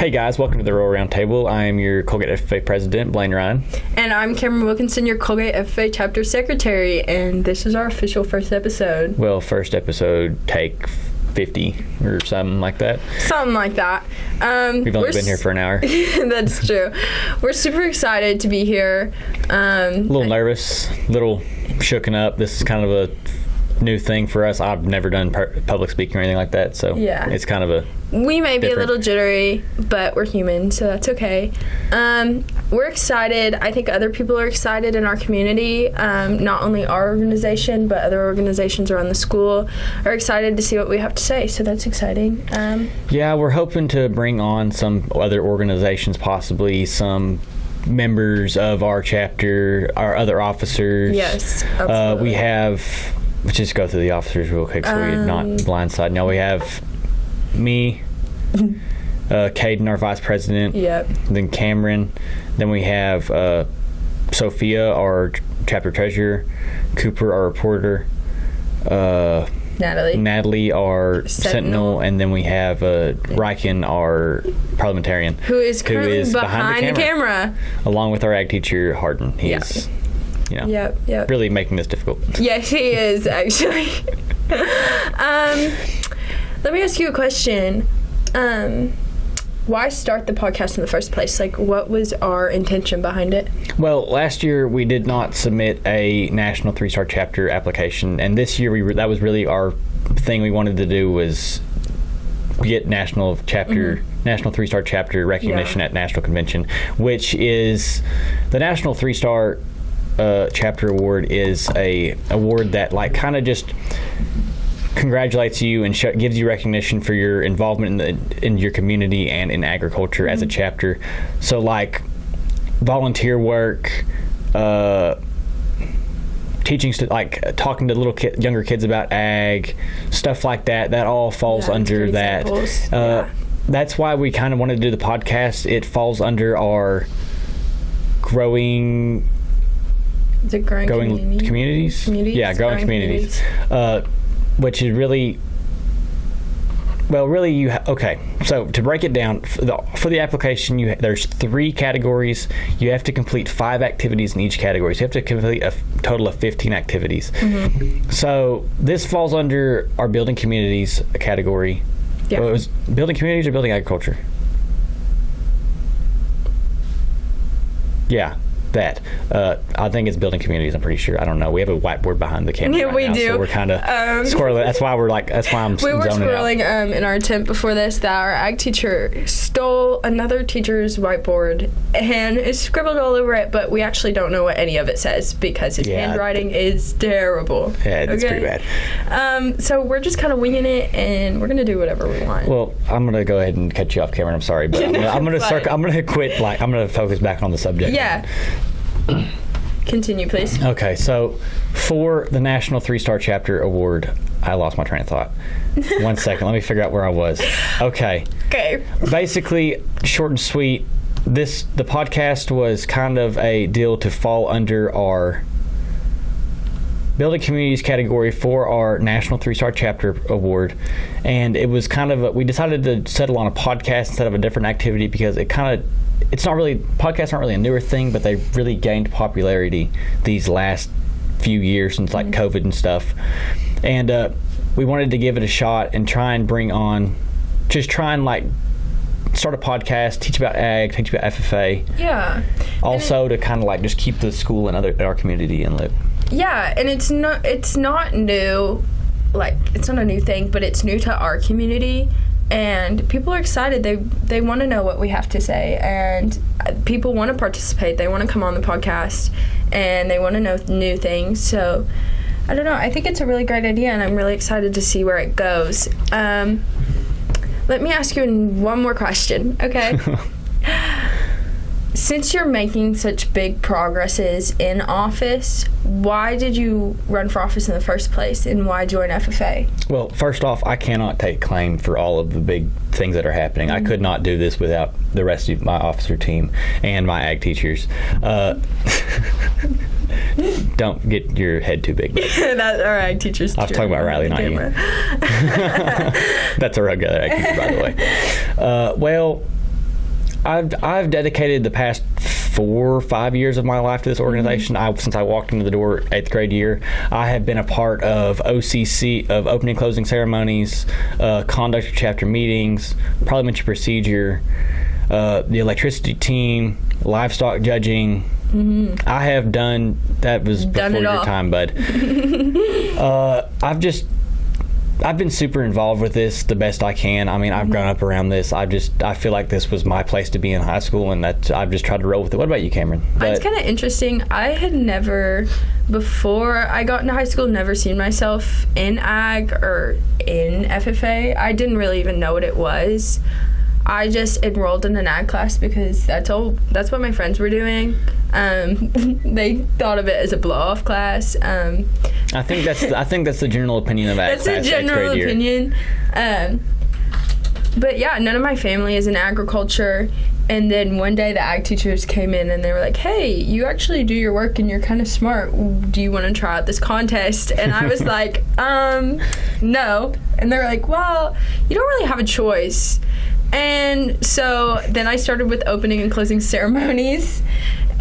Hey guys, welcome to the Rural Roundtable. I am your Coalgate FFA President, Blaine Ryan. And I'm Cameron Wilkinson, your Coalgate FFA Chapter Secretary, and this is our official first episode. Well, first episode, take 50 or something like that. Something like that. We've only been here for an hour. That's true. We're super excited to be here. A little nervous, a little shooken up. This is kind of a new thing for us. I've never done public speaking or anything like that, so yeah. It's kind of a we may be a little jittery, but we're human, so that's okay. We're excited. I think other people are excited in our community. Not only our organization, but other organizations around the school are excited to see what we have to say, so that's exciting. Yeah, we're hoping to bring on some other organizations, possibly some members of our chapter, our other officers. Yes, absolutely. We have, let's just go through the officers real quick so we're not blindsided. Now we have me, Caden, our vice president. Yep. Then Cameron. Then we have Sophia, our chapter treasurer. Cooper, our reporter. Natalie, our sentinel. And then we have Ryken, our parliamentarian. Who is currently behind the camera. Along with our ag teacher, Hardin. He's really making this difficult. Yes, he is, actually. Let me ask you a question. Why start the podcast in the first place? Like, what was our intention behind it? Well, last year we did not submit a national 3-star chapter application, and this year that was really our thing we wanted to do was get national 3-star chapter recognition at National Convention, which is the National 3-star chapter award is a award that kind of just congratulates you and gives you recognition for your involvement in your community and in agriculture as a chapter. So volunteer work, teaching, talking to younger kids about ag, stuff like that all falls under that. That's why we kind of wanted to do the podcast. It falls under our growing communities? Yeah, growing communities. Which is really, so to break it down, for the application, there's 3 categories. You have to complete 5 activities in each category. So you have to complete a total of 15 activities. Mm-hmm. So this falls under our building communities category. Yeah. Well, it was building communities or building agriculture? Yeah. That I think it's building communities. I'm pretty sure. I don't know. We have a whiteboard behind the camera. Yeah, we do. So we're kind of squirreling. That's why I'm we were squirreling in our tent before this that our ag teacher stole another teacher's whiteboard and is scribbled all over it, but we actually don't know what any of it says because his handwriting is terrible. Yeah, it's pretty bad. So we're just kind of winging it, and we're gonna do whatever we want. Well, I'm gonna go ahead and cut you off, Cameron. I'm sorry, but I'm gonna quit. I'm gonna focus back on the subject. Yeah. Continue, please. Okay, so for the National 3-Star Chapter Award, I lost my train of thought. 1 second, let me figure out where I was. Okay. Basically, short and sweet, the podcast was kind of a deal to fall under our Building Communities category for our National 3-Star Chapter Award, and it was kind of we decided to settle on a podcast instead of a different activity because podcasts aren't really a newer thing, but they really gained popularity these last few years since COVID and stuff, and we wanted to give it a shot and try and start a podcast, teach about ag, teach about FFA. Yeah. Also to kind of just keep the school and our community in lit. Yeah, and it's not new, it's not a new thing, but it's new to our community, and people are excited. They want to know what we have to say, and people want to participate. They want to come on the podcast, and they want to know new things. So, I don't know. I think it's a really great idea, and I'm really excited to see where it goes. Let me ask you one more question, okay? Since you're making such big progresses in office, why did you run for office in the first place, and why join FFA? Well, first off, I cannot take claim for all of the big things that are happening. I could not do this without the rest of my officer team and my ag teachers. Don't get your head too big. That's our ag teachers. I was talking about Riley, not you. That's our other ag teacher, by the way. Well, I've dedicated the past 4 or 5 years of my life to this organization. Since I walked into the door 8th grade year, I have been a part of OCC, of opening and closing ceremonies, conduct of chapter meetings, parliamentary procedure, the electricity team, livestock judging. I have done, that was before your time, bud. I've been super involved with this the best I can. I mean, I've grown up around this. I feel like this was my place to be in high school, and that I've just tried to roll with it. What about you, Cameron? It's kind of interesting. I had never, before I got into high school, never seen myself in ag or in FFA. I didn't really even know what it was. I just enrolled in an ag class because that's what my friends were doing. They thought of it as a blow-off class. I think that's the general opinion of ag class. That's the general opinion. But yeah, none of my family is in agriculture. And then one day the ag teachers came in and they were like, "Hey, you actually do your work and you're kind of smart. Do you want to try out this contest?" And I was like, no. And they were like, "Well, you don't really have a choice." And so then I started with opening and closing ceremonies,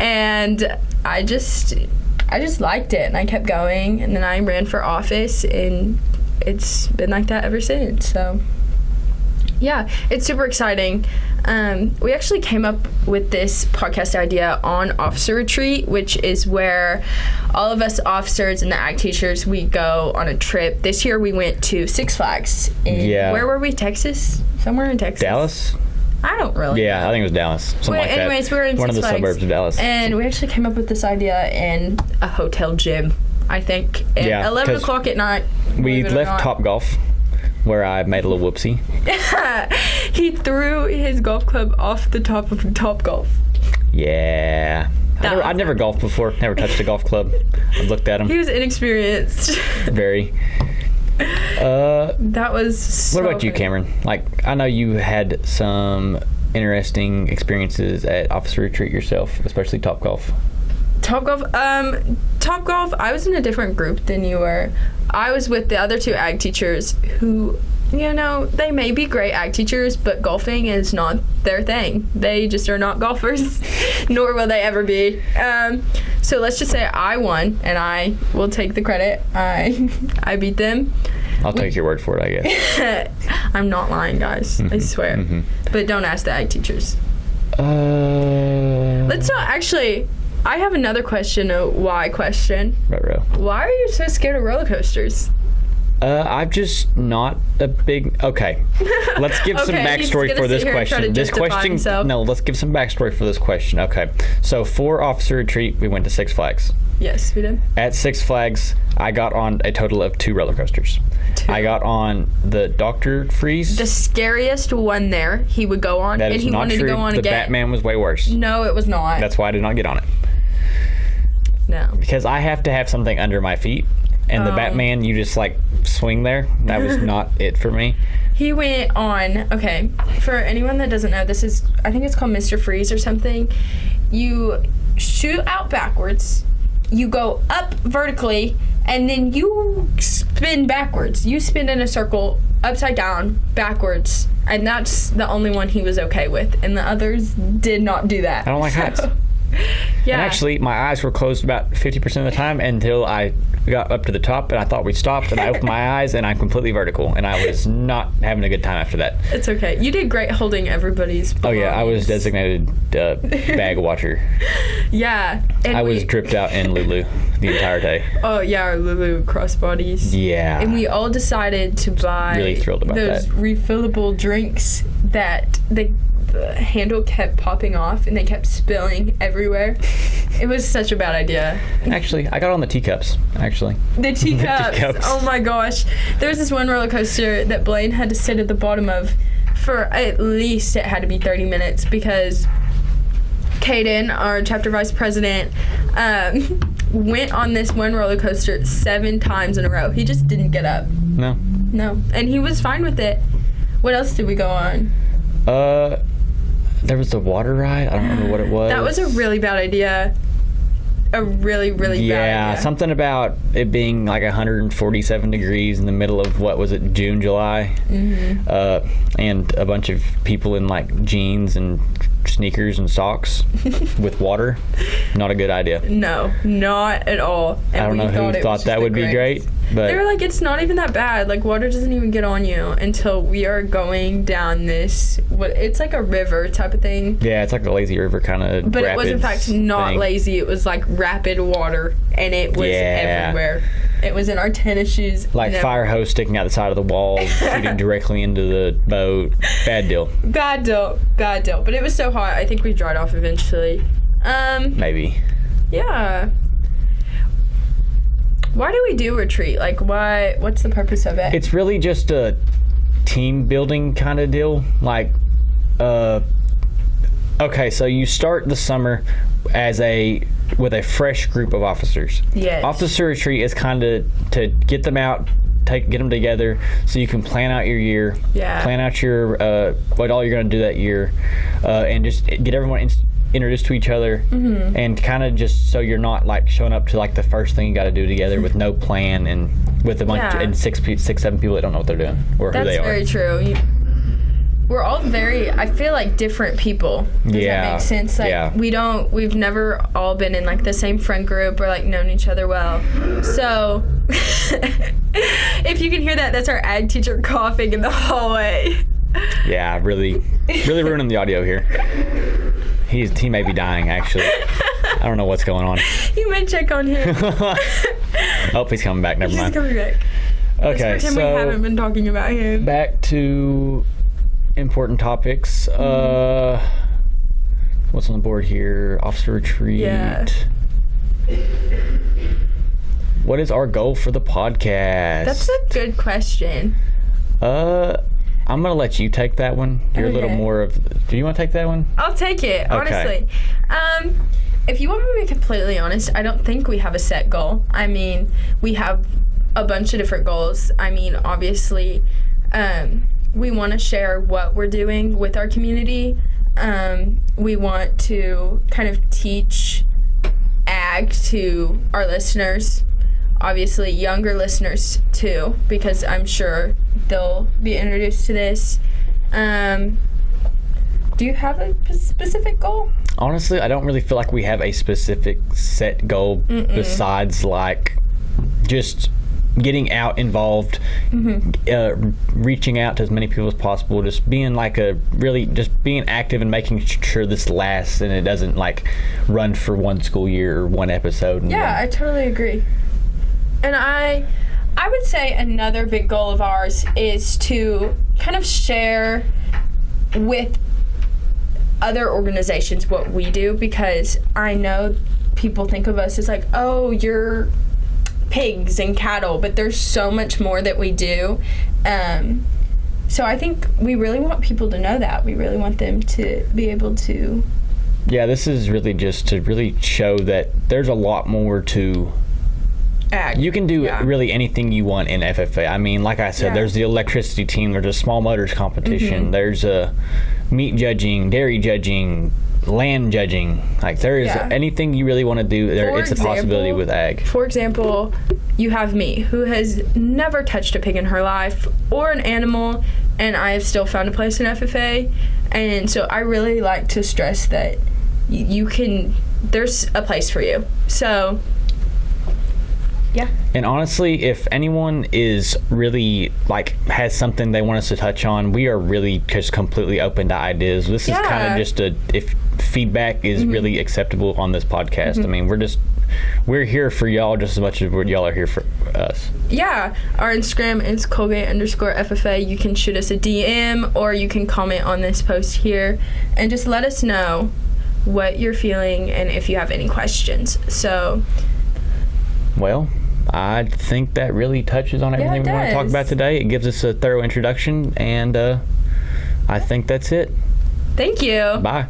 and I just liked it, and I kept going, and then I ran for office, and it's been like that ever since. So yeah, it's super exciting. We actually came up with this podcast idea on officer retreat, which is where all of us officers and the ag teachers, we go on a trip. This year we went to Six Flags where were we? Texas? Somewhere in Texas. Dallas? I don't really know. I think it was Dallas. Something like anyways, that. We were in one Six of the Flags, suburbs of Dallas. And we actually came up with this idea in a hotel gym, I think. At 11 o'clock at night. We left Topgolf, where I made a little whoopsie. He threw his golf club off the top of Topgolf. Yeah. I'd never golfed before. Never touched a golf club. I looked at him. He was inexperienced. Very. That was so What about you, Cameron? Like, I know you had some interesting experiences at officer retreat yourself, especially Topgolf. Topgolf, I was in a different group than you were. I was with the other two ag teachers who, they may be great ag teachers, but golfing is not their thing. They just are not golfers, nor will they ever be. So let's just say I won, and I will take the credit. I beat them. I'll take your word for it, I guess. I'm not lying, guys. I swear. But don't ask the ag teachers. Let's not actually... I have another question, a why question. Right. Why are you so scared of roller coasters? I'm just not a big... Okay. Let's give some backstory for this question. Let's give some backstory for this question. Okay. So for officer retreat, we went to Six Flags. Yes, we did. At Six Flags, I got on a total of 2 roller coasters. I got on the Dr. Freeze. The scariest one there he would go on, and he wanted to go on again. The Batman was way worse. No, it was not. That's why I did not get on it. No. Because I have to have something under my feet, and the Batman, you just swing there. That was not it for me. He went on, okay, for anyone that doesn't know, I think it's called Mr. Freeze or something. You shoot out backwards, you go up vertically, and then you spin backwards. You spin in a circle, upside down, backwards, and that's the only one he was okay with, and the others did not do that. I don't like heights. Yeah. And actually, my eyes were closed about 50% of the time until I got up to the top, and I thought we stopped, and I opened my eyes, and I'm completely vertical, and I was not having a good time after that. It's okay. You did great holding everybody's belongings. Oh, yeah. I was designated bag watcher. Yeah. And I was dripped out in Lulu the entire day. Oh, yeah, our Lulu crossbodies. Yeah. And we all decided to buy really thrilled about those refillable drinks that the handle kept popping off and they kept spilling everywhere. It was such a bad idea. Actually, I got on the teacups, actually. The teacups. Oh my gosh. There was this one roller coaster that Blaine had to sit at the bottom of for at least it had to be 30 minutes because Caden, our chapter vice president, went on this one roller coaster 7 times in a row. He just didn't get up. No. And he was fine with it. What else did we go on? There was the water ride. I don't remember what it was. That was a really bad idea. a really, really bad idea. Yeah, something about it being like 147 degrees in the middle of, what was it, June, July? And a bunch of people in like jeans and sneakers and socks with water. Not a good idea. No, not at all. And I don't know who thought that would be great. But they were like, it's not even that bad. Like, water doesn't even get on you until we are going down this, it's like a river type of thing. Yeah, it's like a lazy river kind of. But it was in fact not lazy. It was like rapid water, and it was everywhere. It was in our tennis shoes. Like fire hose sticking out the side of the wall, shooting directly into the boat. Bad deal. Bad deal. But it was so hot, I think we dried off eventually. Maybe. Yeah. Why do we do retreat? Like, why? What's the purpose of it? It's really just a team building kind of deal. Like, okay, so you start the summer with a fresh group of officers. Yes. Officer retreat is kind of to get them out, get them together, so you can plan out your year. Yeah. Plan out your what all you're going to do that year, and just get everyone introduced to each other, and kind of just so you're not like showing up to like the first thing you got to do together with no plan and with a bunch and six, 7 people that don't know what they're doing or who they are. That's very true. We're all very, I feel like, different people. Does that make sense? Like, we've never all been in like the same friend group or like known each other well. So if you can hear that, that's our ag teacher coughing in the hallway. Yeah, really ruining the audio here. He may be dying, actually. I don't know what's going on. You might check on him. Oh, he's coming back. Never mind. He's coming back. Okay, so we haven't been talking about him. Back to important topics. What's on the board here? Officer retreat. Yeah. What is our goal for the podcast? That's a good question. I'm going to let you take that one. You're a little more of... Do you want to take that one? I'll take it, honestly. If you want me to be completely honest, I don't think we have a set goal. I mean, we have a bunch of different goals. I mean, obviously, we want to share what we're doing with our community. We want to kind of teach ag to our listeners. Obviously, younger listeners, too, because I'm sure they'll be introduced to this. Do you have a specific goal? Honestly, I don't really feel like we have a specific set goal besides, like, just getting out involved, reaching out to as many people as possible, just being like just being active and making sure this lasts and it doesn't, like, run for one school year or one episode. Yeah, I totally agree. And I would say another big goal of ours is to kind of share with other organizations what we do, because I know people think of us as like, oh, you're pigs and cattle, but there's so much more that we do. So I think we really want people to know that. We really want them to be able to... Yeah, this is really just to really show that there's a lot more to... ag. You can do really anything you want in FFA. I mean, like I said, there's the electricity team, there's a small motors competition, there's a meat judging, dairy judging, land judging. Like, there is anything you really want to do, it's a possibility with ag. For example, you have me, who has never touched a pig in her life or an animal, and I have still found a place in FFA. And so I really like to stress that you can, there's a place for you. So... yeah. And honestly, if anyone is really, like, has something they want us to touch on, we are really just completely open to ideas. This is kind of just if feedback is really acceptable on this podcast. I mean, we're here for y'all just as much as y'all are here for us. Yeah. Our Instagram is Coalgate_FFA. You can shoot us a DM or you can comment on this post here and just let us know what you're feeling and if you have any questions. So... well, I think that really touches on everything we want to talk about today. It gives us a thorough introduction, and I think that's it. Thank you. Bye.